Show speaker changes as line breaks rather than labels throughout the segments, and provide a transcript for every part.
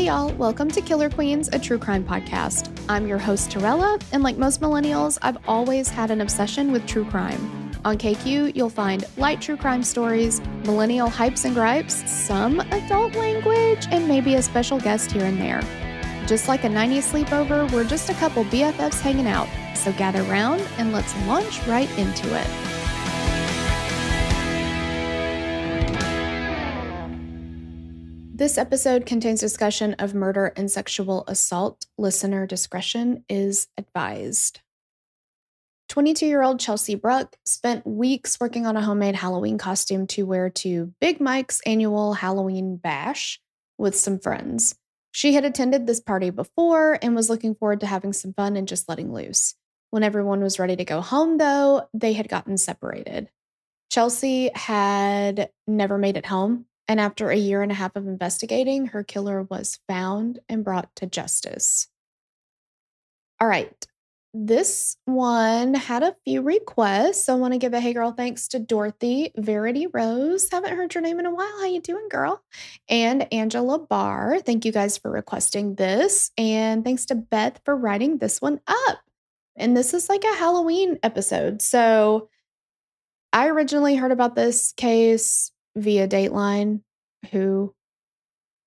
y'all. Welcome to Killer Queens, a true crime podcast. I'm your host, Torella, and like most millennials, I've always had an obsession with true crime. On KQ, you'll find light true crime stories, millennial hypes and gripes, some adult language, and maybe a special guest here and there. Just like a 90s sleepover, we're just a couple BFFs hanging out. So gather round and let's launch right into it. This episode contains discussion of murder and sexual assault. Listener discretion is advised. 22-year-old Chelsea Bruck spent weeks working on a homemade Halloween costume to wear to Big Mike's annual Halloween bash with some friends. She had attended this party before and was looking forward to having some fun and just letting loose. When everyone was ready to go home, though, they had gotten separated. Chelsea had never made it home. And after a year and a half of investigating, her killer was found and brought to justice. All right. This one had a few requests. So I want to give a hey girl thanks to Dorothy Verity Rose. Haven't heard your name in a while. How you doing, girl? And Angela Barr. Thank you guys for requesting this. And thanks to Beth for writing this one up. And this is like a Halloween episode. So I originally heard about this case via Dateline. Who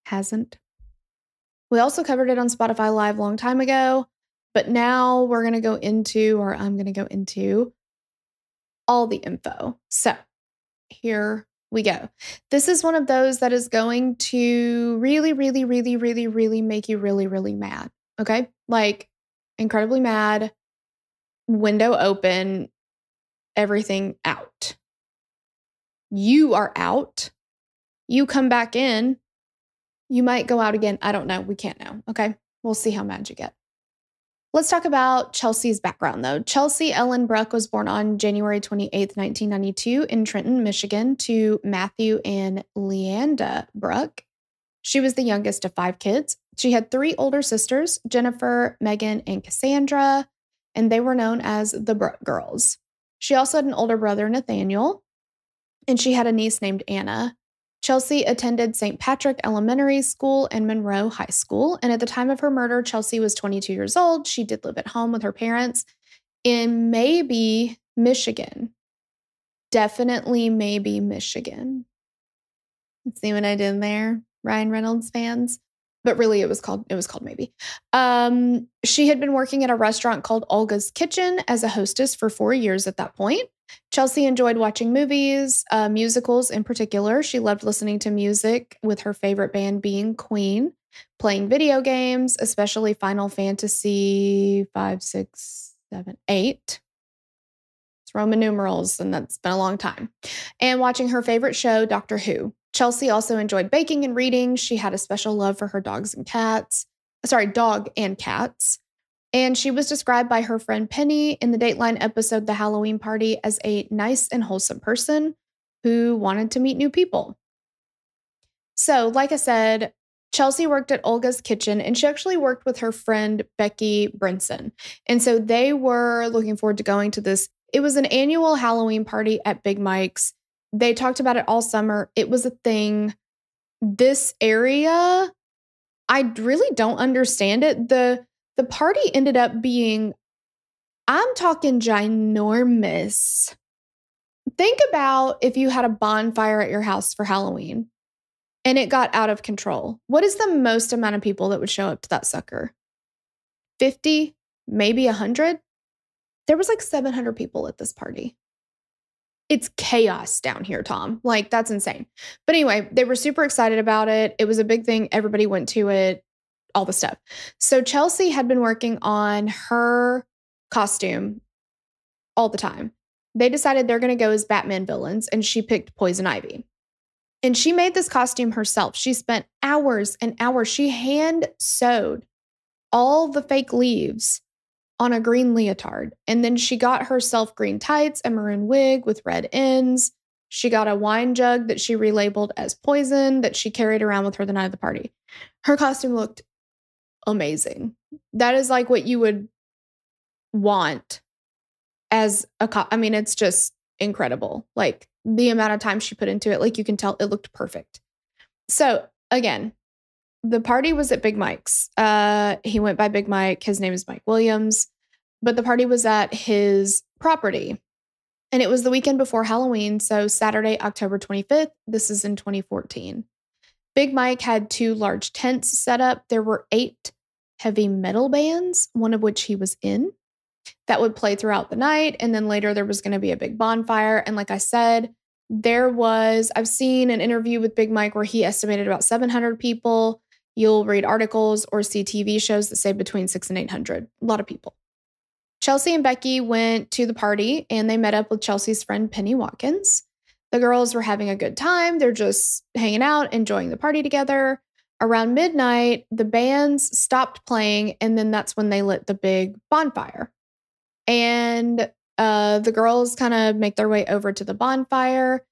hasn't? We also covered it on Spotify Live a long time ago, but now I'm going to go into all the info. So here we go. This is one of those that is going to really, really, really, really, really make you really, really mad. Okay? Like incredibly mad, window open, everything out. You are out. You come back in, you might go out again. I don't know. We can't know. Okay. We'll see how mad you get. Let's talk about Chelsea's background, though. Chelsea Ellen Bruck was born on January 28th, 1992 in Trenton, Michigan to Matthew and Leanda Bruck. She was the youngest of 5 kids. She had 3 older sisters, Jennifer, Megan, and Cassandra, and they were known as the Bruck girls. She also had an older brother, Nathaniel, and she had a niece named Anna. Chelsea attended St. Patrick Elementary School and Monroe High School. And at the time of her murder, Chelsea was 22 years old. She did live at home with her parents in maybe Michigan. Definitely maybe Michigan. See what I did there, Ryan Reynolds fans? But really it was called maybe. She had been working at a restaurant called Olga's Kitchen as a hostess for 4 years at that point. Chelsea enjoyed watching movies, musicals in particular. She loved listening to music, with her favorite band being Queen, playing video games, especially Final Fantasy 5, 6, 7, 8. It's Roman numerals, and that's been a long time. And watching her favorite show, Doctor Who. Chelsea also enjoyed baking and reading. She had a special love for her dog and cats. And she was described by her friend Penny in the Dateline episode The Halloween Party as a nice and wholesome person who wanted to meet new people. So, like I said, Chelsea worked at Olga's Kitchen, and she actually worked with her friend Becky Brinson. And so they were looking forward to going to this. It was an annual Halloween party at Big Mike's. They talked about it all summer. It was a thing. This area, I really don't understand it. The party ended up being, I'm talking ginormous. Think about if you had a bonfire at your house for Halloween and it got out of control. What is the most amount of people that would show up to that sucker? 50, maybe 100? There was like 700 people at this party. It's chaos down here, Tom. Like, that's insane. But anyway, they were super excited about it. It was a big thing. Everybody went to it. All the stuff. So Chelsea had been working on her costume all the time. They decided they're going to go as Batman villains, and she picked Poison Ivy. And she made this costume herself. She spent hours and hours. She hand sewed all the fake leaves on a green leotard. And then she got herself green tights, a maroon wig with red ends. She got a wine jug that she relabeled as poison that she carried around with her the night of the party. Her costume looked amazing. That is like what you would want as it's just incredible. Like the amount of time she put into it, like you can tell it looked perfect. So again, The party was at Big Mike's. He went by Big Mike. His name is Mike Williams. But the party was at his property. And it was the weekend before Halloween, so Saturday, October 25th. This is in 2014. Big Mike had 2 large tents set up. There were 8 heavy metal bands, one of which he was in, that would play throughout the night. And then later there was going to be a big bonfire. And like I said, I've seen an interview with Big Mike where he estimated about 700 people. You'll read articles or see TV shows that say between 600 and 800. A lot of people. Chelsea and Becky went to the party and they met up with Chelsea's friend Penny Watkins. The girls were having a good time. They're just hanging out, enjoying the party together. Around midnight, the bands stopped playing, and then that's when they lit the big bonfire. And the girls kind of make their way over to the bonfire.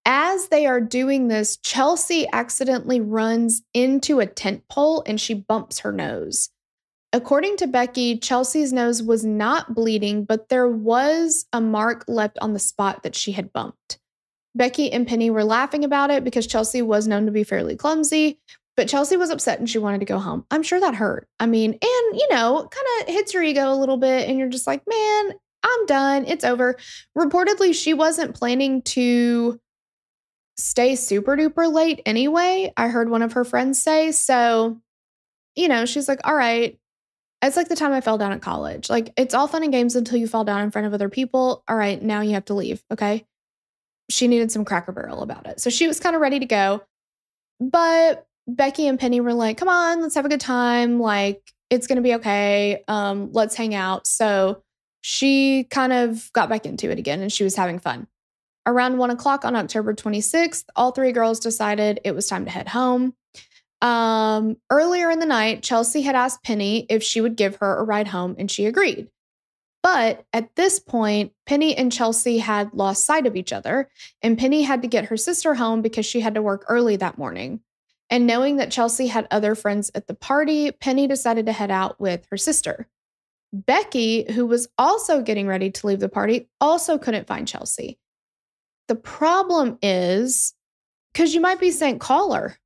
As they are doing this, Chelsea accidentally runs into a tent pole and she bumps her nose. According to Becky, Chelsea's nose was not bleeding, but there was a mark left on the spot that she had bumped. Becky and Penny were laughing about it because Chelsea was known to be fairly clumsy, but Chelsea was upset and she wanted to go home. I'm sure that hurt. I mean, and kind of hits your ego a little bit and you're just like, man, I'm done. It's over. Reportedly, she wasn't planning to stay super duper late anyway. I heard one of her friends say. So, she's like, all right. It's like the time I fell down at college. Like, it's all fun and games until you fall down in front of other people. All right, now you have to leave, okay? She needed some Cracker Barrel about it. So she was kind of ready to go. But Becky and Penny were like, come on, let's have a good time. Like, it's going to be okay. Let's hang out. So she kind of got back into it again and she was having fun. Around 1 o'clock on October 26th, all 3 girls decided it was time to head home. Earlier in the night, Chelsea had asked Penny if she would give her a ride home, and she agreed. But at this point, Penny and Chelsea had lost sight of each other, and Penny had to get her sister home because she had to work early that morning. And knowing that Chelsea had other friends at the party, Penny decided to head out with her sister. Becky, who was also getting ready to leave the party, also couldn't find Chelsea. The problem is, because you might be saying, call her.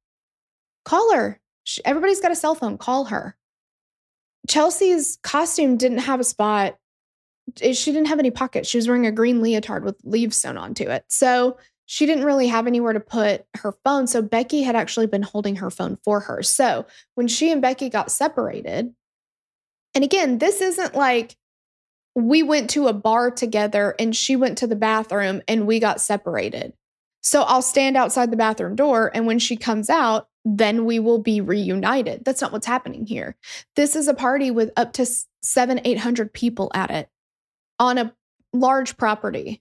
Call her. Everybody's got a cell phone. Call her. Chelsea's costume didn't have a spot. She didn't have any pockets. She was wearing a green leotard with leaves sewn onto it. So she didn't really have anywhere to put her phone. So Becky had actually been holding her phone for her. So when she and Becky got separated, and again, this isn't like we went to a bar together and she went to the bathroom and we got separated. So I'll stand outside the bathroom door, and when she comes out, then we will be reunited. That's not what's happening here. This is a party with up to 700-800 people at it on a large property.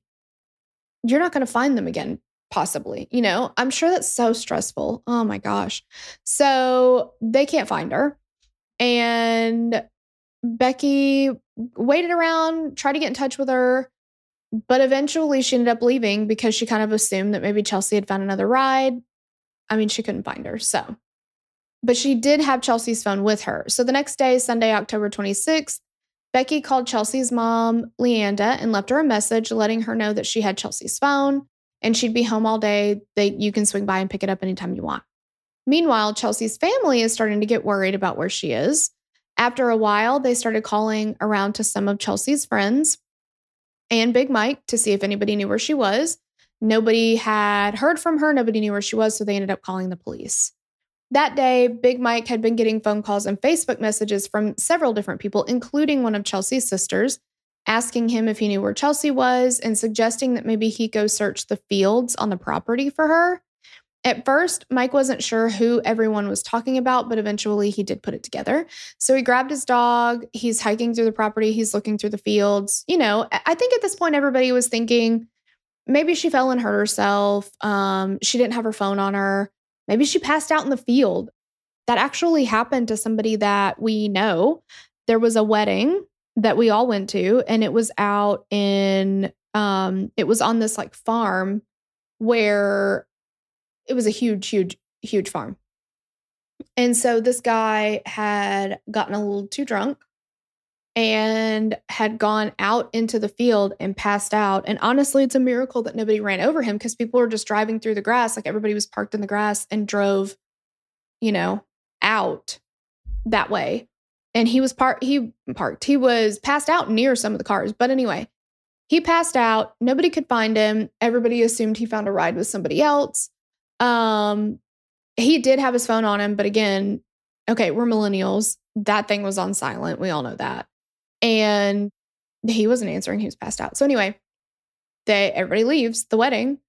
You're not going to find them again, possibly. I'm sure that's so stressful. Oh my gosh. So they can't find her. And Becky waited around, tried to get in touch with her, but eventually she ended up leaving because she kind of assumed that maybe Chelsea had found another ride. I mean, she couldn't find her, so. But she did have Chelsea's phone with her. So the next day, Sunday, October 26th, Becky called Chelsea's mom, Leanda, and left her a message letting her know that she had Chelsea's phone and she'd be home all day, that you can swing by and pick it up anytime you want. Meanwhile, Chelsea's family is starting to get worried about where she is. After a while, they started calling around to some of Chelsea's friends and Big Mike to see if anybody knew where she was. Nobody had heard from her. Nobody knew where she was, so they ended up calling the police. That day, Big Mike had been getting phone calls and Facebook messages from several different people, including one of Chelsea's sisters, asking him if he knew where Chelsea was and suggesting that maybe he go search the fields on the property for her. At first, Mike wasn't sure who everyone was talking about, but eventually he did put it together. So he grabbed his dog. He's hiking through the property. He's looking through the fields. I think at this point, everybody was thinking maybe she fell and hurt herself. She didn't have her phone on her. Maybe she passed out in the field. That actually happened to somebody that we know. There was a wedding that we all went to, and it was out in, it was on this farm where it was a huge, huge, huge farm. And so this guy had gotten a little too drunk and had gone out into the field and passed out. And honestly, it's a miracle that nobody ran over him because people were just driving through the grass. Everybody was parked in the grass and drove, out that way. And he was he was passed out near some of the cars. But anyway, he passed out. Nobody could find him. Everybody assumed he found a ride with somebody else. He did have his phone on him, but again, okay, we're millennials. That thing was on silent. We all know that. And he wasn't answering. He was passed out. So anyway, everybody leaves the wedding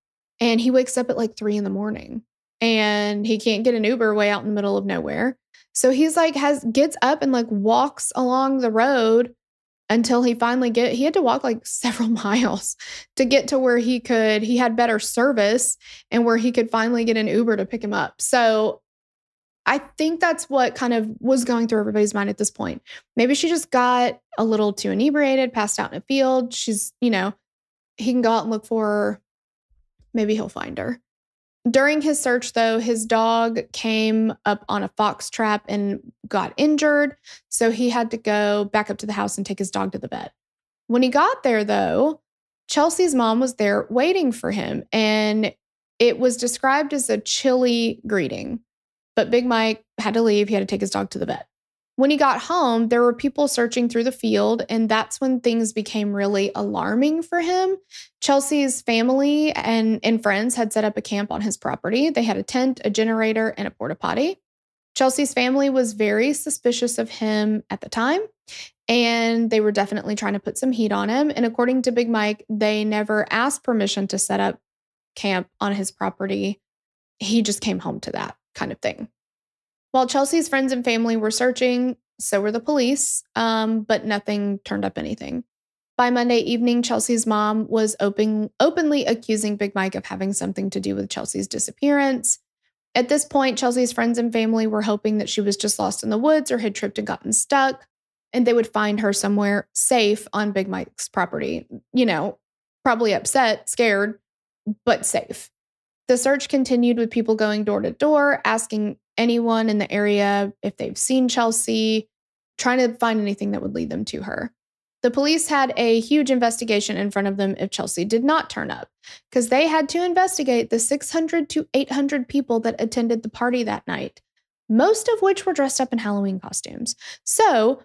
and he wakes up at like 3 a.m. and he can't get an Uber way out in the middle of nowhere. So he's like, gets up and like walks along the road until he finally he had to walk like several miles to get to where he had better service and where he could finally get an Uber to pick him up. So I think that's what kind of was going through everybody's mind at this point. Maybe she just got a little too inebriated, passed out in a field. She's, he can go out and look for her. Maybe he'll find her. During his search, though, his dog came up on a fox trap and got injured. So he had to go back up to the house and take his dog to the vet. When he got there, though, Chelsea's mom was there waiting for him. And it was described as a chilly greeting. But Big Mike had to leave. He had to take his dog to the vet. When he got home, there were people searching through the field, and that's when things became really alarming for him. Chelsea's family and friends had set up a camp on his property. They had a tent, a generator, and a porta potty. Chelsea's family was very suspicious of him at the time, and they were definitely trying to put some heat on him. And according to Big Mike, they never asked permission to set up camp on his property. He just came home to that kind of thing. While Chelsea's friends and family were searching, so were the police, but nothing turned up anything. By Monday evening, Chelsea's mom was openly accusing Big Mike of having something to do with Chelsea's disappearance. At this point, Chelsea's friends and family were hoping that she was just lost in the woods or had tripped and gotten stuck, and they would find her somewhere safe on Big Mike's property. Probably upset, scared, but safe. The search continued with people going door to door, asking anyone in the area if they've seen Chelsea, trying to find anything that would lead them to her. The police had a huge investigation in front of them if Chelsea did not turn up, because they had to investigate the 600 to 800 people that attended the party that night, most of which were dressed up in Halloween costumes. So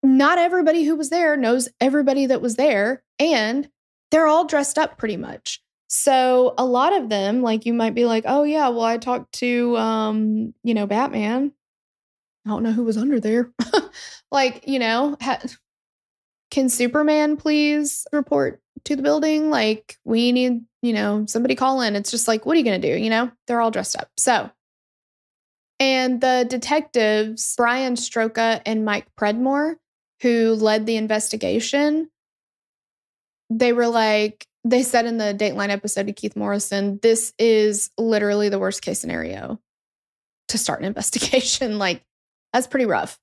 not everybody who was there knows everybody that was there, and they're all dressed up pretty much. So a lot of them, like, you might be like, oh yeah, well, I talked to, Batman. I don't know who was under there. Can Superman please report to the building? Like, we need, somebody call in. It's just like, what are you going to do? They're all dressed up. So, and the detectives, Brian Stroka and Mike Predmore, who led the investigation, they said in the Dateline episode to Keith Morrison, this is literally the worst case scenario to start an investigation. Like, that's pretty rough.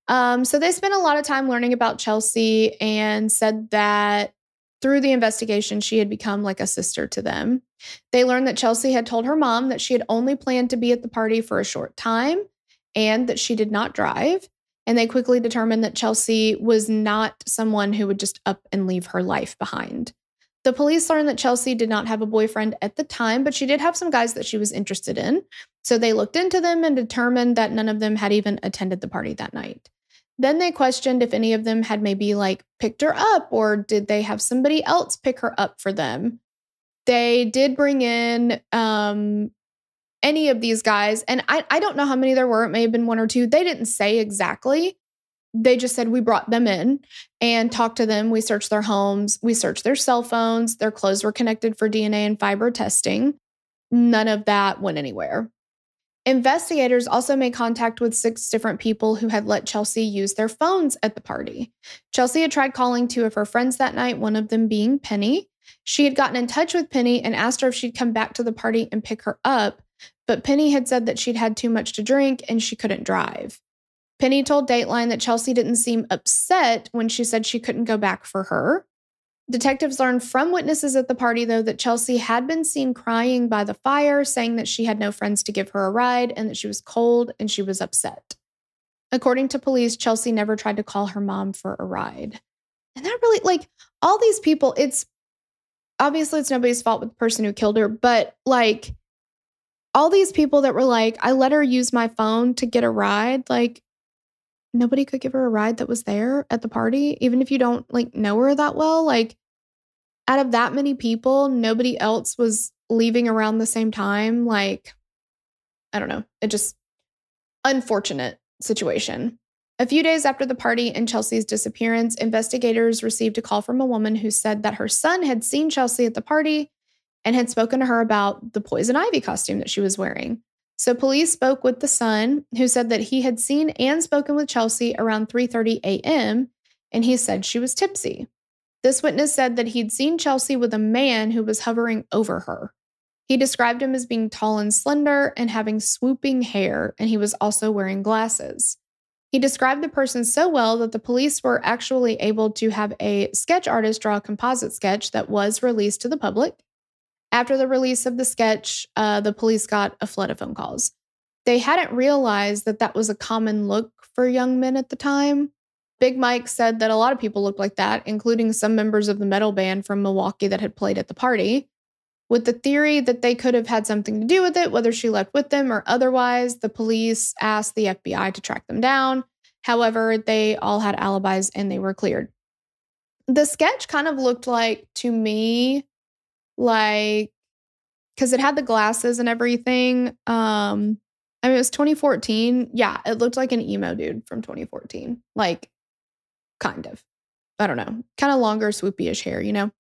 So they spent a lot of time learning about Chelsea and said that through the investigation, she had become like a sister to them. They learned that Chelsea had told her mom that she had only planned to be at the party for a short time and that she did not drive. And they quickly determined that Chelsea was not someone who would just up and leave her life behind. The police learned that Chelsea did not have a boyfriend at the time, but she did have some guys that she was interested in. So they looked into them and determined that none of them had even attended the party that night. Then they questioned if any of them had maybe picked her up, or did they have somebody else pick her up for them. They did bring in any of these guys, and I don't know how many there were. It may have been one or two. They didn't say exactly. They just said we brought them in and talked to them. We searched their homes. We searched their cell phones. Their clothes were connected for DNA and fiber testing. None of that went anywhere. Investigators also made contact with 6 different people who had let Chelsea use their phones at the party. Chelsea had tried calling 2 of her friends that night, one of them being Penny. She had gotten in touch with Penny and asked her if she'd come back to the party and pick her up, but Penny had said that she'd had too much to drink and she couldn't drive. Penny told Dateline that Chelsea didn't seem upset when she said she couldn't go back for her. Detectives learned from witnesses at the party, though, that Chelsea had been seen crying by the fire, saying that she had no friends to give her a ride and that she was cold and she was upset. According to police, Chelsea never tried to call her mom for a ride. And that really, all these people, it's obviously it's nobody's fault with the person who killed her, but all these people that were like, I let her use my phone to get a ride. Like, nobody could give her a ride that was there at the party, even if you don't like know her that well. Like, out of that many people, nobody else was leaving around the same time. Like, I don't know. It just unfortunate situation. A few days after the party and Chelsea's disappearance, investigators received a call from a woman who said that her son had seen Chelsea at the party and had spoken to her about the poison ivy costume that she was wearing. So police spoke with the son, who said that he had seen and spoken with Chelsea around 3:30 a.m., and he said she was tipsy. This witness said that he'd seen Chelsea with a man who was hovering over her. He described him as being tall and slender and having swooping hair, and he was also wearing glasses. He described the person so well that the police were actually able to have a sketch artist draw a composite sketch that was released to the public. After the release of the sketch, the police got a flood of phone calls. They hadn't realized that that was a common look for young men at the time. Big Mike said that a lot of people looked like that, including some members of the metal band from Milwaukee that had played at the party. With the theory that they could have had something to do with it, whether she left with them or otherwise, the police asked the FBI to track them down. However, they all had alibis and they were cleared. The sketch kind of looked like, to me, like, because it had the glasses and everything. I mean, it was 2014. Yeah, it looked like an emo dude from 2014. Like, kind of. I don't know. Kind of longer, swoopy-ish hair, you know?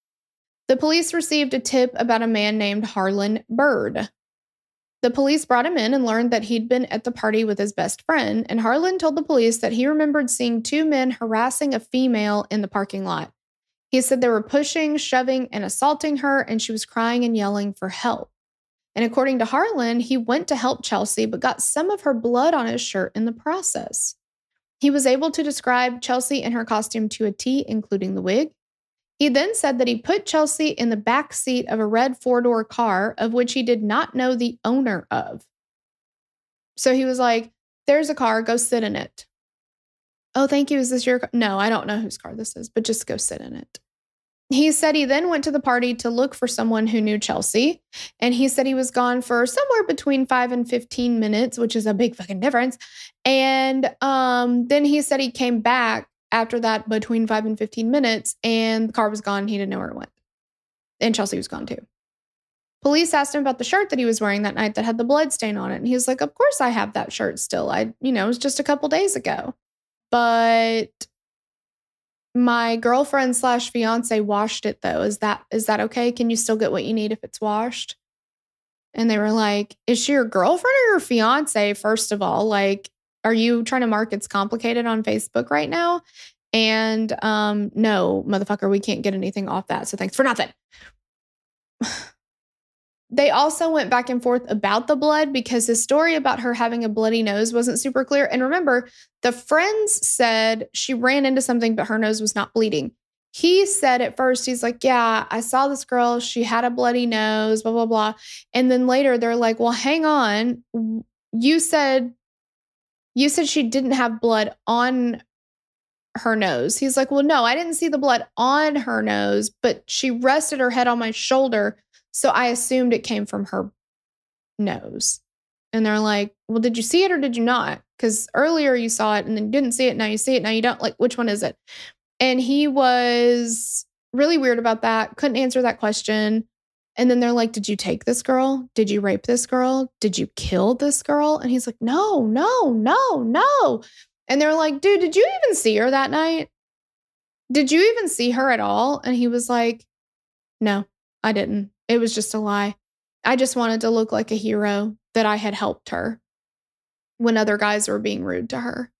The police received a tip about a man named Harlan Bird. The police brought him in and learned that he'd been at the party with his best friend, and Harlan told the police that he remembered seeing two men harassing a female in the parking lot. He said they were pushing, shoving, and assaulting her, and she was crying and yelling for help. And according to Harlan, he went to help Chelsea, but got some of her blood on his shirt in the process. He was able to describe Chelsea in her costume to a T, including the wig. He then said that he put Chelsea in the back seat of a red four-door car, of which he did not know the owner of. So he was like, there's a car, go sit in it. Oh, thank you. Is this your car? No, I don't know whose car this is, but just go sit in it. He said he then went to the party to look for someone who knew Chelsea. And he said he was gone for somewhere between 5 and 15 minutes, which is a big fucking difference. And then he said he came back after that between 5 and 15 minutes, and the car was gone. He didn't know where it went. And Chelsea was gone too. Police asked him about the shirt that he was wearing that night that had the blood stain on it. And he was like, of course I have that shirt still. It was just a couple days ago. But my girlfriend / fiance washed it though. Is that okay? Can you still get what you need if it's washed? And they were like, is she your girlfriend or your fiance? First of all, like, are you trying to mark it's complicated on Facebook right now? And no, motherfucker, we can't get anything off that. So thanks for nothing. They also went back and forth about the blood because his story about her having a bloody nose wasn't super clear. And remember, the friends said she ran into something, but her nose was not bleeding. He said at first, he's like, yeah, I saw this girl. She had a bloody nose, blah, blah, blah. And then later they're like, well, hang on. You said she didn't have blood on her nose. He's like, well, no, I didn't see the blood on her nose, but she rested her head on my shoulder. So I assumed it came from her nose. And they're like, well, did you see it or did you not? Because earlier you saw it and then you didn't see it. Now you see it. Now you don't. Like, which one is it? And he was really weird about that. Couldn't answer that question. And then they're like, did you take this girl? Did you rape this girl? Did you kill this girl? And he's like, no. And they're like, dude, did you even see her that night? Did you even see her at all? And he was like, no, I didn't. It was just a lie. I just wanted to look like a hero that I had helped her when other guys were being rude to her.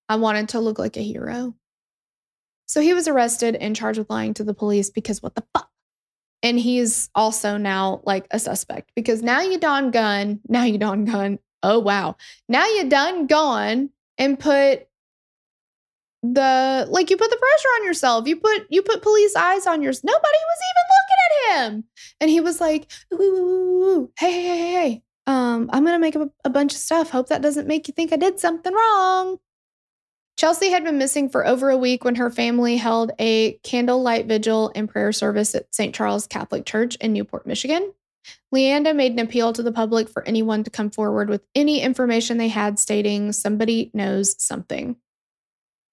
I wanted to look like a hero. So he was arrested and charged with lying to the police because what the fuck? And he's also now like a suspect because now you done gone. Oh, wow. Now you done gone and put you put the pressure on yourself. You put police eyes on yours. Nobody was even looking at him. And he was like, ooh, hey. I'm going to make a bunch of stuff. Hope that doesn't make you think I did something wrong. Chelsea had been missing for over a week when her family held a candlelight vigil and prayer service at St. Charles Catholic Church in Newport, Michigan. Leanda made an appeal to the public for anyone to come forward with any information they had stating somebody knows something.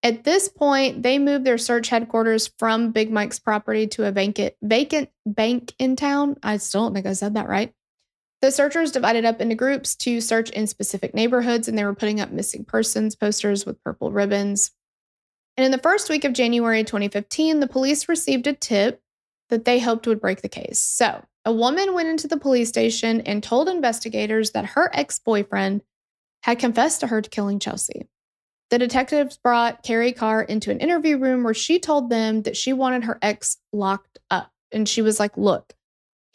At this point, they moved their search headquarters from Big Mike's property to a vacant bank in town. I still don't think I said that right. The searchers divided up into groups to search in specific neighborhoods, and they were putting up missing persons posters with purple ribbons. And in the first week of January 2015, the police received a tip that they hoped would break the case. So, a woman went into the police station and told investigators that her ex-boyfriend had confessed to her to killing Chelsea. The detectives brought Carrie Carr into an interview room where she told them that she wanted her ex locked up. And she was like, look,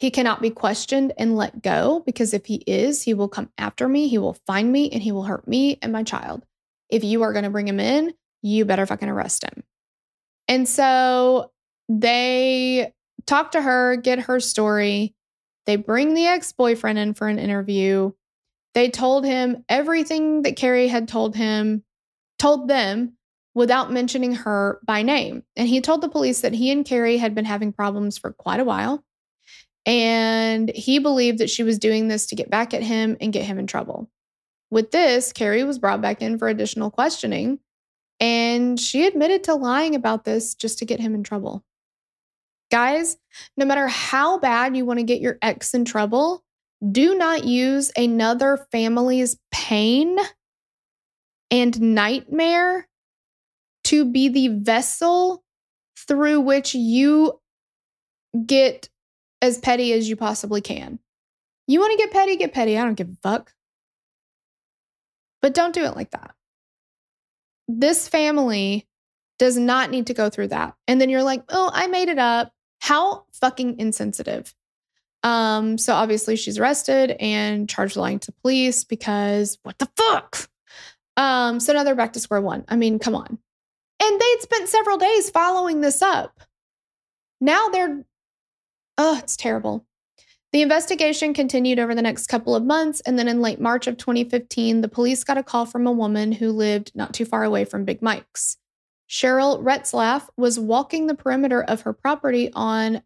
he cannot be questioned and let go, because if he is, he will come after me, he will find me, and he will hurt me and my child. If you are going to bring him in, you better fucking arrest him. And so they talk to her, get her story. They bring the ex-boyfriend in for an interview. They told him everything that Carrie had told them without mentioning her by name. And he told the police that he and Carrie had been having problems for quite a while. And he believed that she was doing this to get back at him and get him in trouble. With this, Carrie was brought back in for additional questioning. And she admitted to lying about this just to get him in trouble. Guys, no matter how bad you want to get your ex in trouble, do not use another family's pain and nightmare to be the vessel through which you get as petty as you possibly can. You want to get petty? Get petty. I don't give a fuck. But don't do it like that. This family does not need to go through that. And then you're like, oh, I made it up. How fucking insensitive. So obviously she's arrested and charged lying to police because what the fuck? So now they're back to square one. I mean, come on. And they'd spent several days following this up. Now it's terrible. The investigation continued over the next couple of months, and then in late March of 2015, the police got a call from a woman who lived not too far away from Big Mike's. Cheryl Retzlaff was walking the perimeter of her property on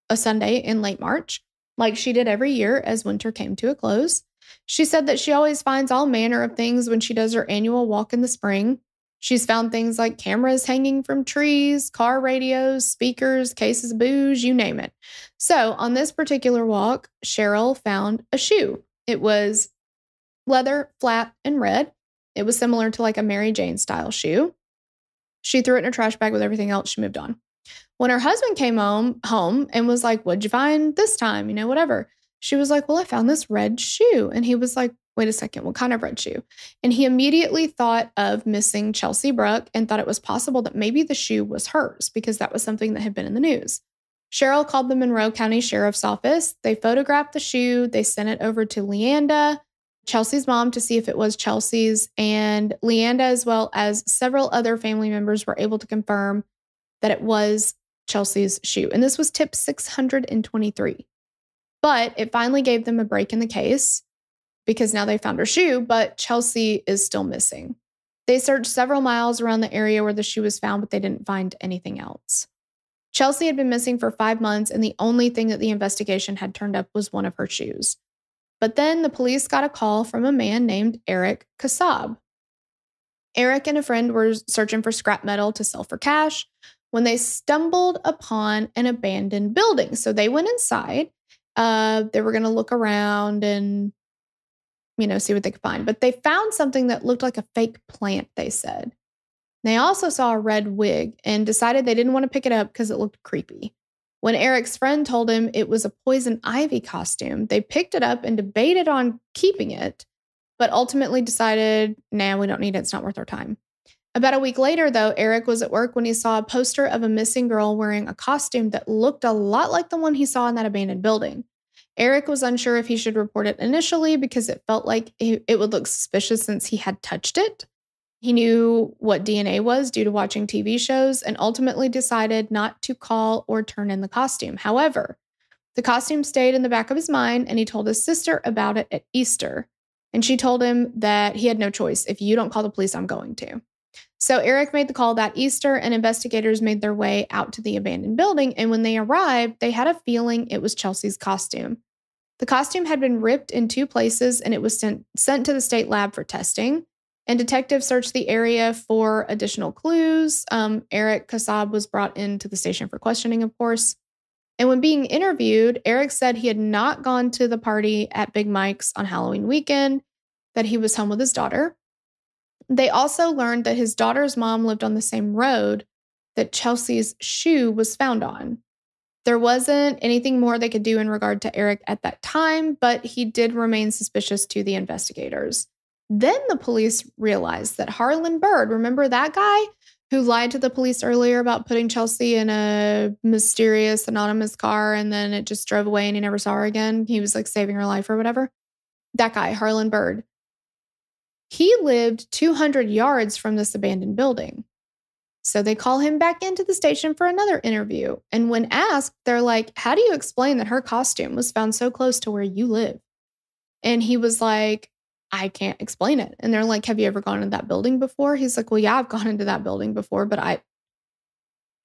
a Sunday in late March, like she did every year as winter came to a close. She said that she always finds all manner of things when she does her annual walk in the spring. She's found things like cameras hanging from trees, car radios, speakers, cases of booze, you name it. So on this particular walk, Cheryl found a shoe. It was leather, flat, and red. It was similar to like a Mary Jane style shoe. She threw it in her trash bag with everything else. She moved on. When her husband came home and was like, what'd you find this time? Whatever. She was like, well, I found this red shoe. And he was like, wait a second, what kind of red shoe? And he immediately thought of missing Chelsea Bruck and thought it was possible that maybe the shoe was hers because that was something that had been in the news. Cheryl called the Monroe County Sheriff's Office. They photographed the shoe. They sent it over to Leanda, Chelsea's mom, to see if it was Chelsea's. And Leanda, as well as several other family members, were able to confirm that it was Chelsea's shoe. And this was tip 623. But it finally gave them a break in the case because now they found her shoe, but Chelsea is still missing. They searched several miles around the area where the shoe was found, but they didn't find anything else. Chelsea had been missing for 5 months, and the only thing that the investigation had turned up was one of her shoes. But then the police got a call from a man named Eric Kassab. Eric and a friend were searching for scrap metal to sell for cash when they stumbled upon an abandoned building. So they went inside. They were going to look around and, see what they could find. But they found something that looked like a fake plant, they said. They also saw a red wig and decided they didn't want to pick it up because it looked creepy. When Eric's friend told him it was a poison ivy costume, they picked it up and debated on keeping it, but ultimately decided, nah, we don't need it. It's not worth our time. About a week later, though, Eric was at work when he saw a poster of a missing girl wearing a costume that looked a lot like the one he saw in that abandoned building. Eric was unsure if he should report it initially because it felt like it would look suspicious since he had touched it. He knew what DNA was due to watching TV shows and ultimately decided not to call or turn in the costume. However, the costume stayed in the back of his mind and he told his sister about it at Easter. And she told him that he had no choice. If you don't call the police, I'm going to. So Eric made the call that Easter and investigators made their way out to the abandoned building. And when they arrived, they had a feeling it was Chelsea's costume. The costume had been ripped in 2 places and it was sent to the state lab for testing. And detectives searched the area for additional clues. Eric Kassab was brought into the station for questioning, of course. And when being interviewed, Eric said he had not gone to the party at Big Mike's on Halloween weekend, that he was home with his daughter. They also learned that his daughter's mom lived on the same road that Chelsea's shoe was found on. There wasn't anything more they could do in regard to Eric at that time, but he did remain suspicious to the investigators. Then the police realized that Harlan Bird, remember that guy who lied to the police earlier about putting Chelsea in a mysterious anonymous car and then it just drove away and he never saw her again? He was like saving her life or whatever. That guy, Harlan Bird. He lived 200 yards from this abandoned building. So they call him back into the station for another interview. And when asked, they're like, how do you explain that her costume was found so close to where you live? And he was like, I can't explain it. And they're like, have you ever gone into that building before? He's like, well, yeah, I've gone into that building before, but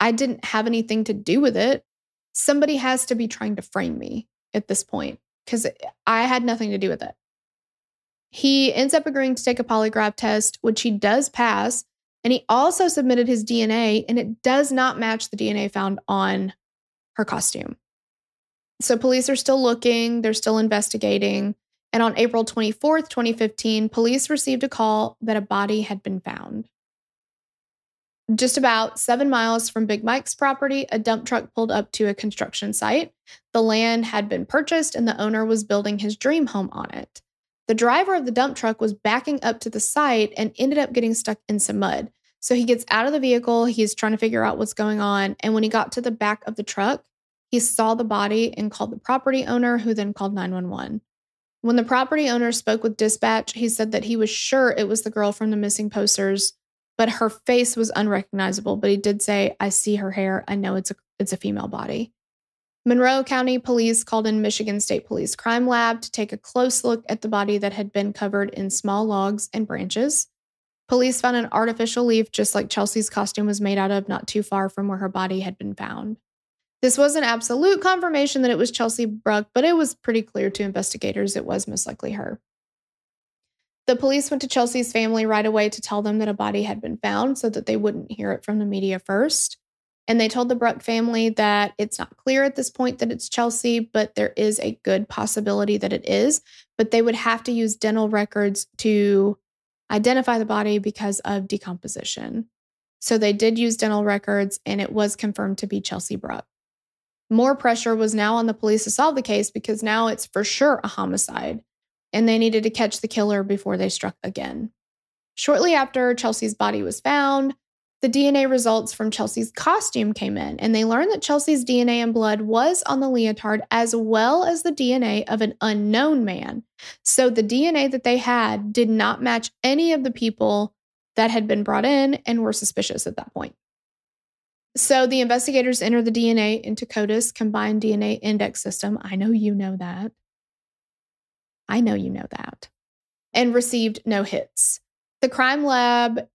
I didn't have anything to do with it. Somebody has to be trying to frame me at this point because I had nothing to do with it. He ends up agreeing to take a polygraph test, which he does pass. And he also submitted his DNA, and it does not match the DNA found on her costume. So police are still looking. They're still investigating. And on April 24th, 2015, police received a call that a body had been found. Just about 7 miles from Big Mike's property, a dump truck pulled up to a construction site. The land had been purchased and the owner was building his dream home on it. The driver of the dump truck was backing up to the site and ended up getting stuck in some mud. So he gets out of the vehicle. He's trying to figure out what's going on. And when he got to the back of the truck, he saw the body and called the property owner, who then called 911. When the property owner spoke with dispatch, he said that he was sure it was the girl from the missing posters, but her face was unrecognizable. But he did say, I see her hair. I know it's a female body. Monroe County Police called in Michigan State Police Crime Lab to take a close look at the body that had been covered in small logs and branches. Police found an artificial leaf just like Chelsea's costume was made out of, not too far from where her body had been found. This wasn't absolute confirmation that it was Chelsea Bruck, but it was pretty clear to investigators it was most likely her. The police went to Chelsea's family right away to tell them that a body had been found so that they wouldn't hear it from the media first. And they told the Bruck family that it's not clear at this point that it's Chelsea, but there is a good possibility that it is. But they would have to use dental records to identify the body because of decomposition. So they did use dental records, and it was confirmed to be Chelsea Bruck. More pressure was now on the police to solve the case because now it's for sure a homicide, and they needed to catch the killer before they struck again. Shortly after Chelsea's body was found, the DNA results from Chelsea's costume came in, and they learned that Chelsea's DNA and blood was on the leotard as well as the DNA of an unknown man. So the DNA that they had did not match any of the people that had been brought in and were suspicious at that point. So the investigators entered the DNA into CODIS, Combined DNA Index System. I know you know that. And received no hits. The crime lab,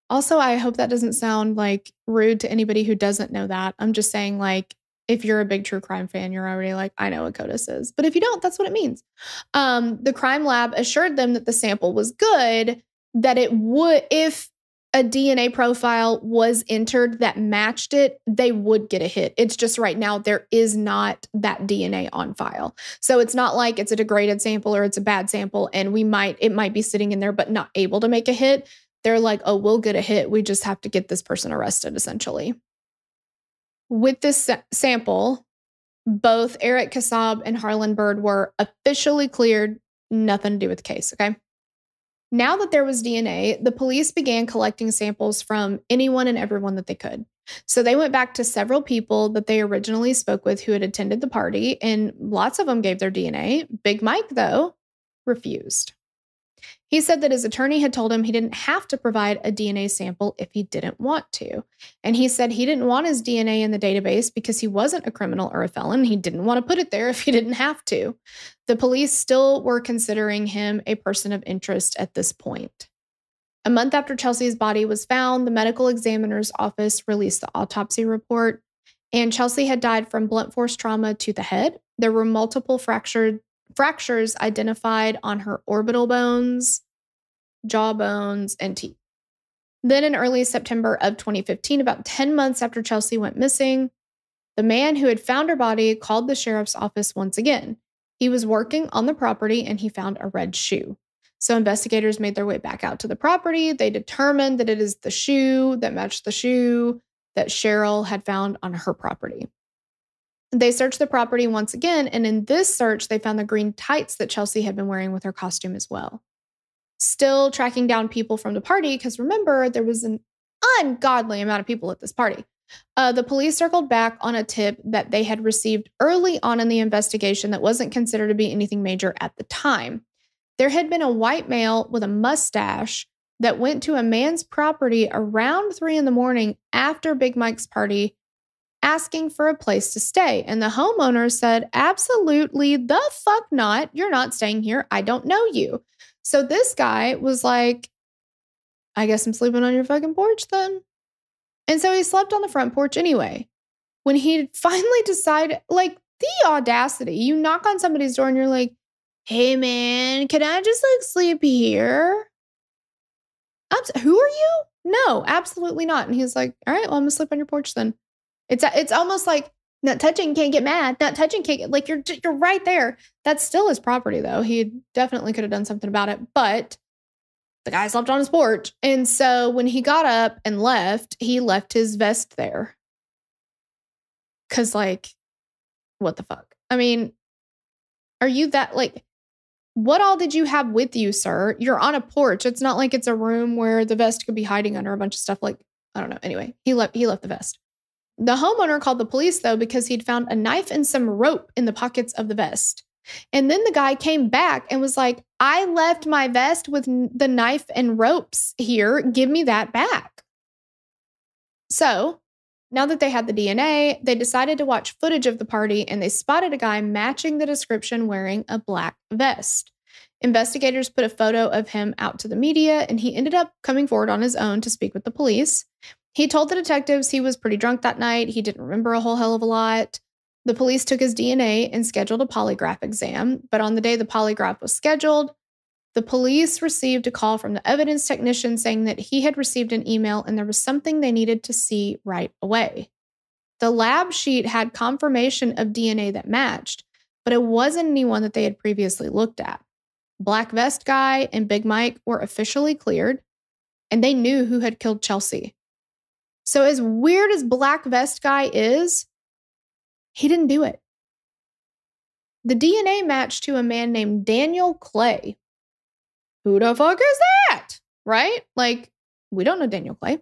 also, I hope that doesn't sound like rude to anybody who doesn't know that. I'm just saying, like, if you're a big true crime fan, you're already like, I know what CODIS is. But if you don't, that's what it means. The crime lab assured them that the sample was good, that it would, if a DNA profile was entered that matched it, they would get a hit. It's just right now there is not that DNA on file. So it's not like it's a degraded sample or it's a bad sample and it might be sitting in there but not able to make a hit. They're like, oh, we'll get a hit. We just have to get this person arrested, essentially. With this sample, both Eric Kassab and Harlan Bird were officially cleared. Nothing to do with the case, okay? Now that there was DNA, the police began collecting samples from anyone and everyone that they could. So they went back to several people that they originally spoke with who had attended the party, and lots of them gave their DNA. Big Mike, though, refused. He said that his attorney had told him he didn't have to provide a DNA sample if he didn't want to. And he said he didn't want his DNA in the database because he wasn't a criminal or a felon. He didn't want to put it there if he didn't have to. The police still were considering him a person of interest at this point. A month after Chelsea's body was found, the medical examiner's office released the autopsy report, and Chelsea had died from blunt force trauma to the head. There were multiple fractures fractures identified on her orbital bones, jaw bones, and teeth. Then in early September of 2015, about 10 months after Chelsea went missing, the man who had found her body called the sheriff's office once again. He was working on the property and he found a red shoe. So investigators made their way back out to the property. They determined that it is the shoe that matched the shoe that Cheryl had found on her property. They searched the property once again, and in this search, they found the green tights that Chelsea had been wearing with her costume as well. Still tracking down people from the party, because remember, there was an ungodly amount of people at this party. The police circled back on a tip that they had received early on in the investigation that wasn't considered to be anything major at the time. There had been a white male with a mustache that went to a man's property around 3 a.m. after Big Mike's party, asking for a place to stay. And the homeowner said, absolutely the fuck not. You're not staying here. I don't know you. So this guy was like, I guess I'm sleeping on your fucking porch then. And so he slept on the front porch anyway. When he finally decided, like, the audacity, you knock on somebody's door and you're like, hey man, can I just like sleep here? Who are you? No, absolutely not. And he's like, all right, well, I'm gonna sleep on your porch then. It's almost like not touching can't get mad. Not touching can't get, like you're right there. That's still his property though. He definitely could have done something about it, but the guy slept on his porch. And so when he got up and left, he left his vest there. Cause like, what the fuck? I mean, are you that like, what all did you have with you, sir? You're on a porch. It's not like it's a room where the vest could be hiding under a bunch of stuff. Like, I don't know. Anyway, he left the vest. The homeowner called the police though, because he'd found a knife and some rope in the pockets of the vest. And then the guy came back and was like, I left my vest with the knife and ropes here. Give me that back. So now that they had the DNA, they decided to watch footage of the party and they spotted a guy matching the description wearing a black vest. Investigators put a photo of him out to the media and he ended up coming forward on his own to speak with the police. He told the detectives he was pretty drunk that night. He didn't remember a whole hell of a lot. The police took his DNA and scheduled a polygraph exam, but on the day the polygraph was scheduled, the police received a call from the evidence technician saying that he had received an email and there was something they needed to see right away. The lab sheet had confirmation of DNA that matched, but it wasn't anyone that they had previously looked at. Black Vest Guy and Big Mike were officially cleared, and they knew who had killed Chelsea. So as weird as Black Vest Guy is, he didn't do it. The DNA matched to a man named Daniel Clay. Who the fuck is that? Right? Like, we don't know Daniel Clay.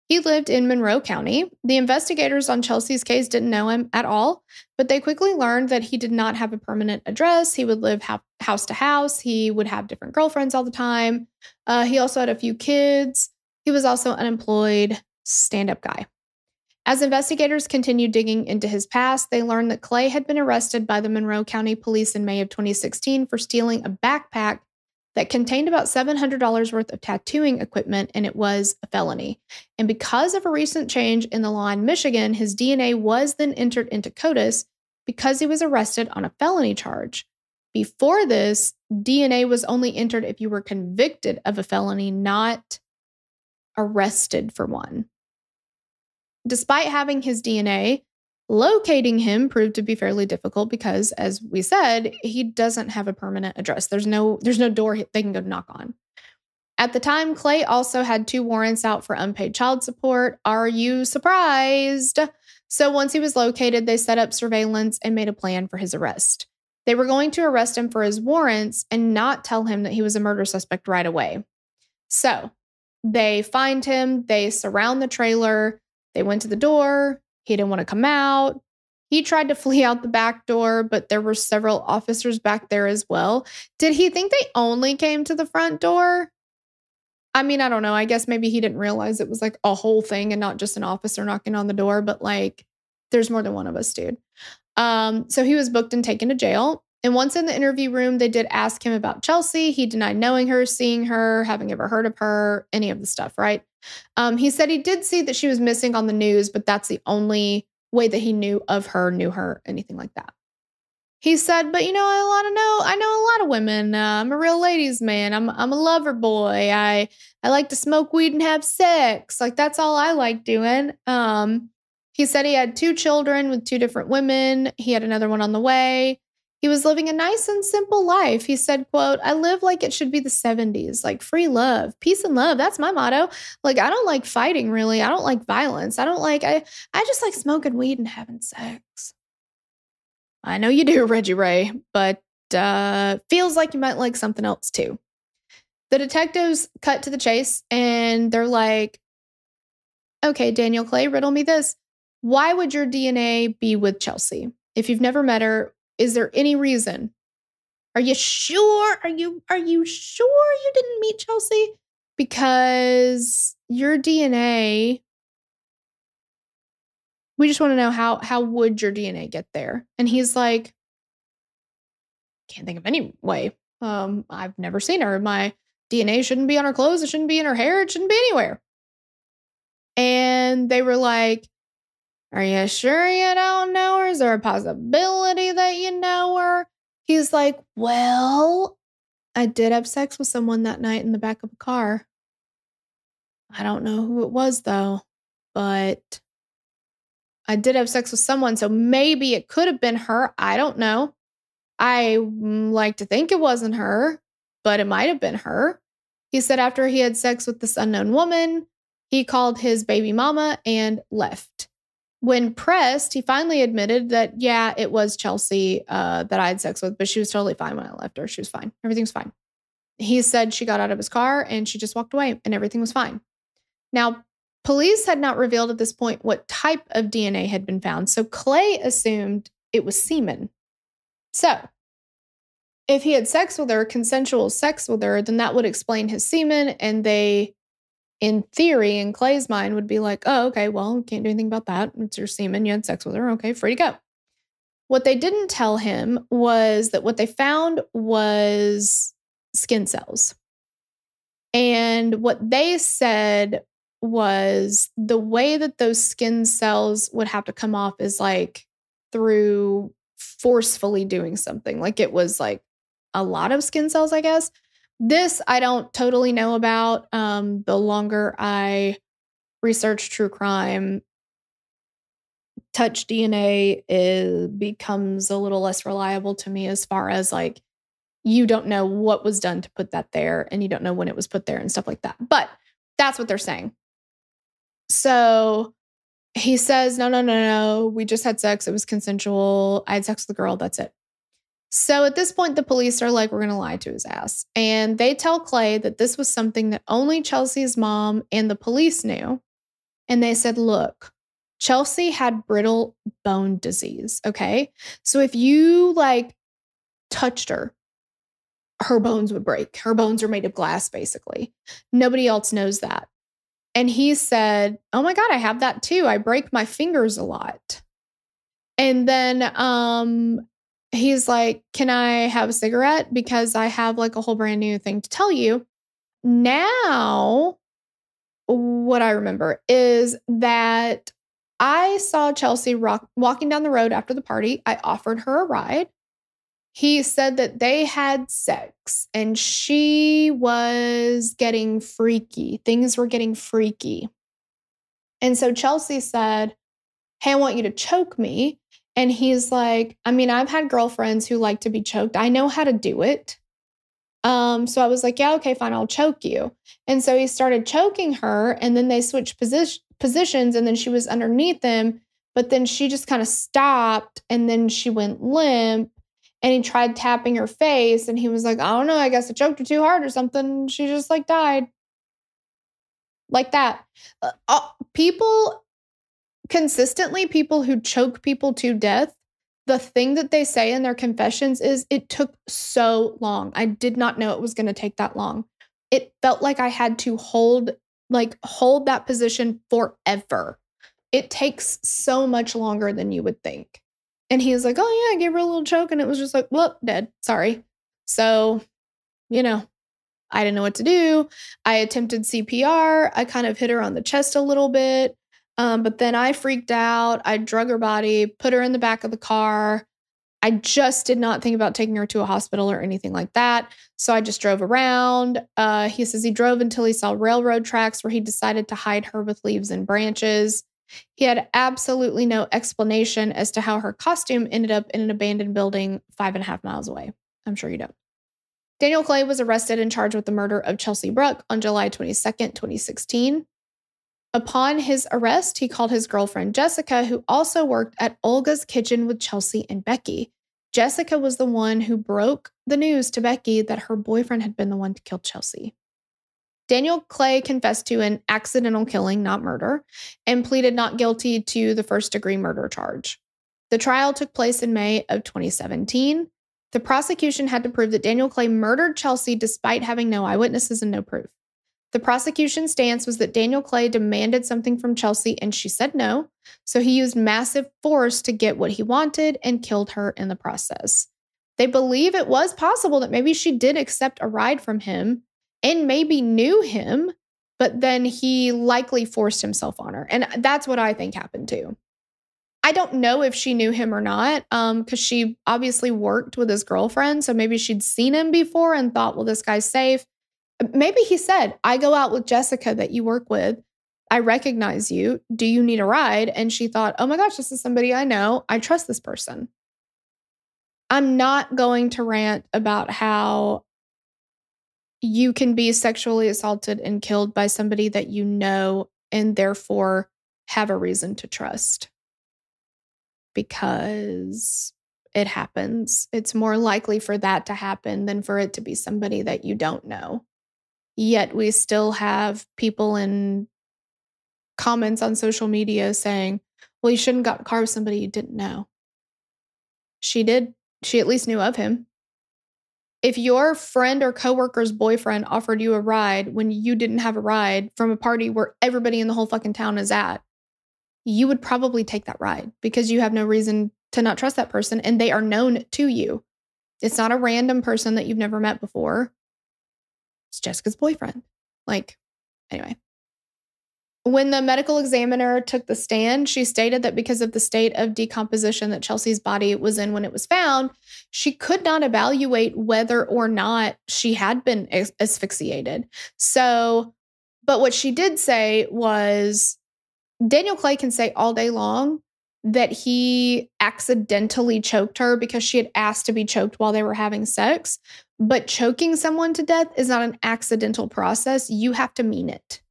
He lived in Monroe County. The investigators on Chelsea's case didn't know him at all, but they quickly learned that he did not have a permanent address. He would live house to house. He would have different girlfriends all the time. He also had a few kids. He was also unemployed, stand-up guy. As investigators continued digging into his past, they learned that Clay had been arrested by the Monroe County Police in May of 2016 for stealing a backpack that contained about $700 worth of tattooing equipment, and it was a felony. And because of a recent change in the law in Michigan, his DNA was then entered into CODIS because he was arrested on a felony charge. Before this, DNA was only entered if you were convicted of a felony, not arrested for one. Despite having his DNA, locating him proved to be fairly difficult because, as we said, he doesn't have a permanent address. There's no door they can go knock on. At the time, Clay also had 2 warrants out for unpaid child support. Are you surprised? So once he was located, they set up surveillance and made a plan for his arrest. They were going to arrest him for his warrants and not tell him that he was a murder suspect right away. So they find him, they surround the trailer, they went to the door. He didn't want to come out. He tried to flee out the back door, but there were several officers back there as well. Did he think they only came to the front door? I mean, I don't know. I guess maybe he didn't realize it was like a whole thing and not just an officer knocking on the door, but like there's more than one of us, dude. So he was booked and taken to jail. And once in the interview room, they did ask him about Chelsea. He denied knowing her, seeing her, having ever heard of her, any of the stuff, right? He said he did see that she was missing on the news, but that's the only way that he knew her, anything like that. He said, but I know a lot of women. I'm a real ladies' man. I'm a lover boy. I like to smoke weed and have sex. Like, that's all I like doing. He said he had 2 children with 2 different women. He had another one on the way. He was living a nice and simple life. He said, quote, I live like it should be the 70s, like free love, peace and love. That's my motto. Like, I don't like fighting, really. I don't like violence. I just like smoking weed and having sex. I know you do, Reggie Ray, but feels like you might like something else too. The detectives cut to the chase and they're like, okay, Daniel Clay, riddle me this. Why would your DNA be with Chelsea? If you've never met her, is there any reason? Are you sure? Are you sure you didn't meet Chelsea? Because your DNA, we just want to know how would your DNA get there? And he's like, can't think of any way. I've never seen her. My DNA shouldn't be on her clothes. It shouldn't be in her hair. It shouldn't be anywhere. And they were like, are you sure you don't know her? Is there a possibility that you know her? He's like, well, I did have sex with someone that night in the back of a car. I don't know who it was, though, but I did have sex with someone, so maybe it could have been her. I don't know. I like to think it wasn't her, but it might have been her. He said after he had sex with this unknown woman, he called his baby mama and left. When pressed, he finally admitted that, yeah, it was Chelsea that I had sex with, but she was totally fine when I left her. She was fine. Everything was fine. He said she got out of his car and she just walked away and everything was fine. Now, police had not revealed at this point what type of DNA had been found, so Clay assumed it was semen. So, if he had sex with her, consensual sex with her, then that would explain his semen, and they, in theory, in Clay's mind, would be like, oh, okay, well, can't do anything about that. It's your semen. You had sex with her. Okay, free to go. What they didn't tell him was that what they found was skin cells. And what they said was the way that those skin cells would have to come off is like through forcefully doing something. Like it was like a lot of skin cells, I guess. This I don't totally know about. The longer I research true crime, touch DNA becomes a little less reliable to me as far as like, you don't know what was done to put that there and you don't know when it was put there and stuff like that. But that's what they're saying. So he says, no. We just had sex. It was consensual. I had sex with the girl. That's it. So at this point, the police are like, we're going to lie to his ass. And they tell Clay that this was something that only Chelsea's mom and the police knew. And they said, look, Chelsea had brittle bone disease. Okay. So if you like touched her, her bones would break. Her bones are made of glass, basically. Nobody else knows that. And he said, oh my God, I have that too. I break my fingers a lot. And then he's like, can I have a cigarette? Because I have like a whole brand new thing to tell you. Now, what I remember is that I saw Chelsea walking down the road after the party. I offered her a ride. He said that they had sex and she was getting freaky. Things were getting freaky. And so Chelsea said, hey, I want you to choke me. And he's like, I mean, I've had girlfriends who like to be choked. I know how to do it. So I was like, yeah, okay, fine, I'll choke you. And so he started choking her and then they switched positions and then she was underneath him, but then she just kind of stopped and then she went limp. And he tried tapping her face and he was like, I don't know, I guess I choked her too hard or something. She just like died. Like that. People who choke people to death, the thing that they say in their confessions is it took so long. I did not know it was going to take that long. It felt like I had to hold that position forever. It takes so much longer than you would think. And he was like, oh, yeah, I gave her a little choke. And it was just like, well, dead. Sorry. So, I didn't know what to do. I attempted CPR. I kind of hit her on the chest a little bit. But then I freaked out. I drug her body, put her in the back of the car. I just did not think about taking her to a hospital or anything like that. So I just drove around. He says he drove until he saw railroad tracks where he decided to hide her with leaves and branches. He had absolutely no explanation as to how her costume ended up in an abandoned building 5.5 miles away. I'm sure you don't. Daniel Clay was arrested and charged with the murder of Chelsea Bruck on July 22nd, 2016. Upon his arrest, he called his girlfriend Jessica, who also worked at Olga's Kitchen with Chelsea and Becky. Jessica was the one who broke the news to Becky that her boyfriend had been the one to kill Chelsea. Daniel Clay confessed to an accidental killing, not murder, and pleaded not guilty to the first-degree murder charge. The trial took place in May of 2017. The prosecution had to prove that Daniel Clay murdered Chelsea despite having no eyewitnesses and no proof. The prosecution's stance was that Daniel Clay demanded something from Chelsea and she said no, so he used massive force to get what he wanted and killed her in the process. They believe it was possible that maybe she did accept a ride from him and maybe knew him, but then he likely forced himself on her. And that's what I think happened too. I don't know if she knew him or not, because she obviously worked with his girlfriend, so maybe she'd seen him before and thought, well, this guy's safe. Maybe he said, I go out with Jessica that you work with. I recognize you. Do you need a ride? And she thought, oh my gosh, this is somebody I know. I trust this person. I'm not going to rant about how you can be sexually assaulted and killed by somebody that you know and therefore have a reason to trust. Because it happens. It's more likely for that to happen than for it to be somebody that you don't know. Yet we still have people in comments on social media saying, well, you shouldn't have got in a car with somebody you didn't know. She did. She at least knew of him. If your friend or coworker's boyfriend offered you a ride when you didn't have a ride from a party where everybody in the whole fucking town is at, you would probably take that ride because you have no reason to not trust that person and they are known to you. It's not a random person that you've never met before. It's Jessica's boyfriend. Anyway. When the medical examiner took the stand, she stated that because of the state of decomposition that Chelsea's body was in when it was found, she could not evaluate whether or not she had been asphyxiated. But what she did say was, Daniel Clay can say all day long that he accidentally choked her because she had asked to be choked while they were having sex. But choking someone to death is not an accidental process. You have to mean it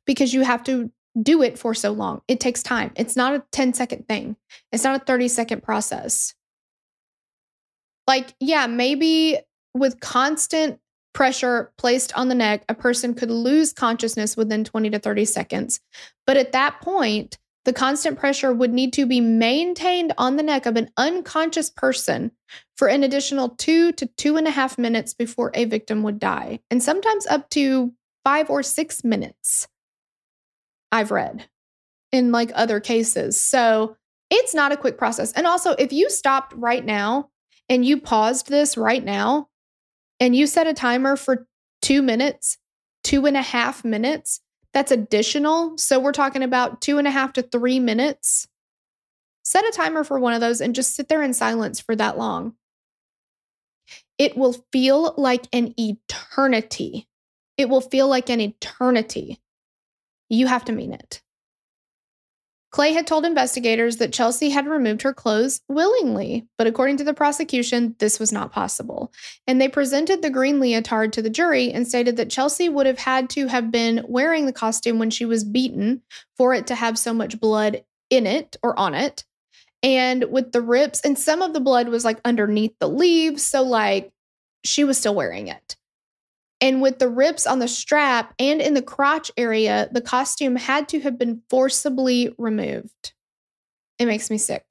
because you have to do it for so long. It takes time. It's not a 10-second thing. It's not a 30-second process. Maybe with constant pressure placed on the neck, a person could lose consciousness within 20 to 30 seconds. But at that point, the constant pressure would need to be maintained on the neck of an unconscious person for an additional 2 to 2.5 minutes before a victim would die. And sometimes up to 5 or 6 minutes, I've read in other cases. So it's not a quick process. And also, if you stopped right now and you paused this right now, and you set a timer for 2 minutes, 2.5 minutes, that's additional. So we're talking about 2.5 to 3 minutes. Set a timer for one of those and just sit there in silence for that long. It will feel like an eternity. It will feel like an eternity. You have to mean it. Clay had told investigators that Chelsea had removed her clothes willingly, but according to the prosecution, this was not possible. And they presented the green leotard to the jury and stated that Chelsea would have had to have been wearing the costume when she was beaten for it to have so much blood in it or on it. And with the rips, and some of the blood was underneath the leaves, so she was still wearing it. And with the rips on the strap and in the crotch area, the costume had to have been forcibly removed. It makes me sick.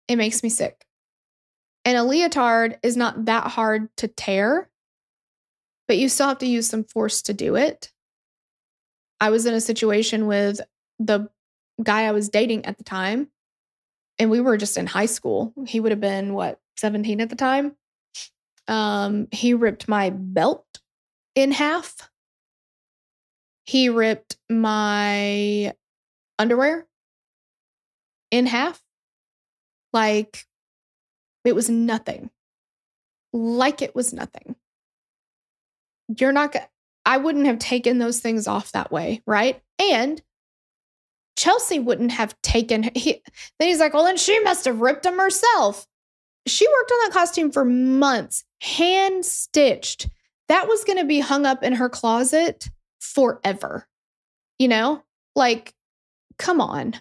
It makes me sick. And a leotard is not that hard to tear, but you still have to use some force to do it. I was in a situation with the guy I was dating at the time, and we were just in high school. He would have been, 17 at the time? He ripped my belt in half. He ripped my underwear in half. It was nothing. Like it was nothing. I wouldn't have taken those things off that way, right? And Chelsea wouldn't have taken, then he's like, well, then she must have ripped them herself. She worked on that costume for months, hand stitched. That was going to be hung up in her closet forever. Like, come on.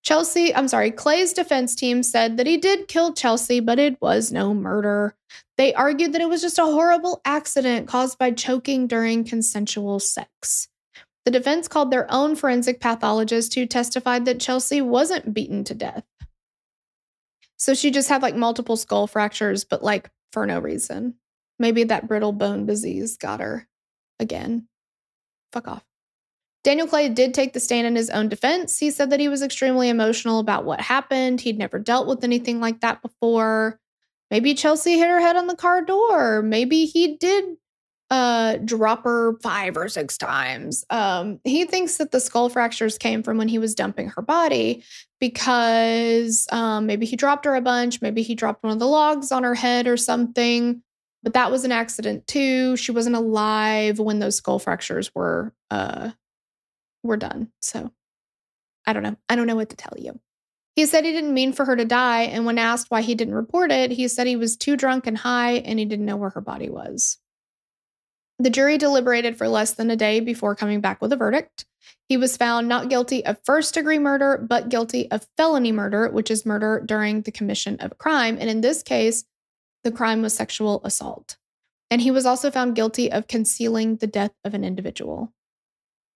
Clay's defense team said that he did kill Chelsea, but it was no murder. They argued that it was just a horrible accident caused by choking during consensual sex. The defense called their own forensic pathologist who testified that Chelsea wasn't beaten to death. So she just had like multiple skull fractures, but like for no reason. Maybe that brittle bone disease got her again. Fuck off. Daniel Clay did take the stand in his own defense. He said that he was extremely emotional about what happened. He'd never dealt with anything like that before. Maybe Chelsea hit her head on the car door. Maybe he did drop her 5 or 6 times. He thinks that the skull fractures came from when he was dumping her body because maybe he dropped her a bunch. Maybe he dropped one of the logs on her head or something. But that was an accident too. She wasn't alive when those skull fractures were done. So I don't know. I don't know what to tell you. He said he didn't mean for her to die. And when asked why he didn't report it, he said he was too drunk and high and he didn't know where her body was. The jury deliberated for less than a day before coming back with a verdict. He was found not guilty of first-degree murder, but guilty of felony murder, which is murder during the commission of a crime. And in this case, the crime was sexual assault. And he was also found guilty of concealing the death of an individual.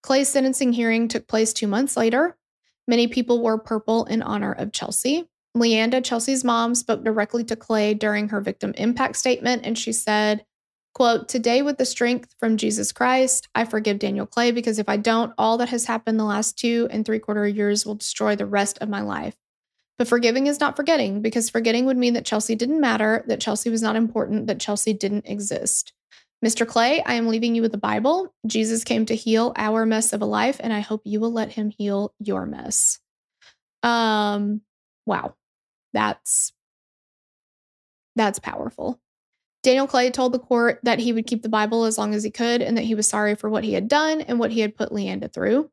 Clay's sentencing hearing took place 2 months later. Many people wore purple in honor of Chelsea. Leanda, Chelsea's mom, spoke directly to Clay during her victim impact statement, and she said, quote, "Today with the strength from Jesus Christ, I forgive Daniel Clay because if I don't, all that has happened the last 2 3/4 years will destroy the rest of my life. But forgiving is not forgetting because forgetting would mean that Chelsea didn't matter, that Chelsea was not important, that Chelsea didn't exist. Mr. Clay, I am leaving you with the Bible. Jesus came to heal our mess of a life, and I hope you will let him heal your mess." Wow. That's powerful. Daniel Clay told the court that he would keep the Bible as long as he could and that he was sorry for what he had done and what he had put Leanda through.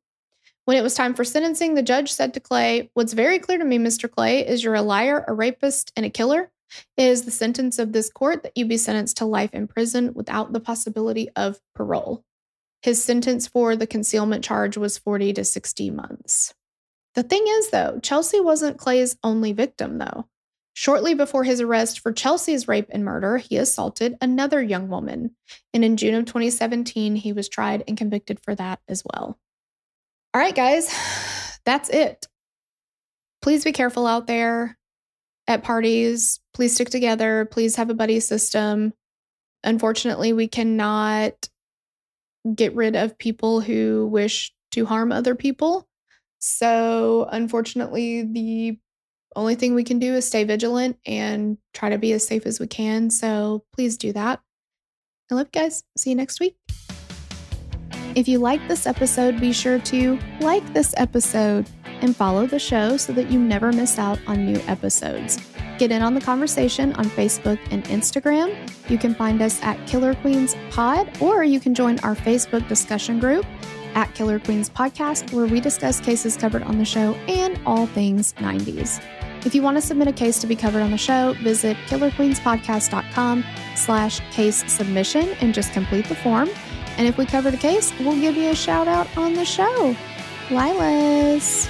When it was time for sentencing, the judge said to Clay, "What's very clear to me, Mr. Clay, is you're a liar, a rapist, and a killer. It is the sentence of this court that you be sentenced to life in prison without the possibility of parole." His sentence for the concealment charge was 40 to 60 months. The thing is, though, Chelsea wasn't Clay's only victim, though. Shortly before his arrest for Chelsea's rape and murder, he assaulted another young woman. And in June of 2017, he was tried and convicted for that as well. All right, guys, that's it. Please be careful out there at parties. Please stick together. Please have a buddy system. Unfortunately, we cannot get rid of people who wish to harm other people. So unfortunately, the only thing we can do is stay vigilant and try to be as safe as we can. So please do that. I love you guys. See you next week. If you like this episode, be sure to like this episode and follow the show so that you never miss out on new episodes. Get in on the conversation on Facebook and Instagram. You can find us at Killer Queens Pod, or you can join our Facebook discussion group at Killer Queens Podcast, where we discuss cases covered on the show and all things 90s. If you want to submit a case to be covered on the show, visit killerqueenspodcast.com/case submission and just complete the form. And if we cover the case, we'll give you a shout out on the show. Lilas.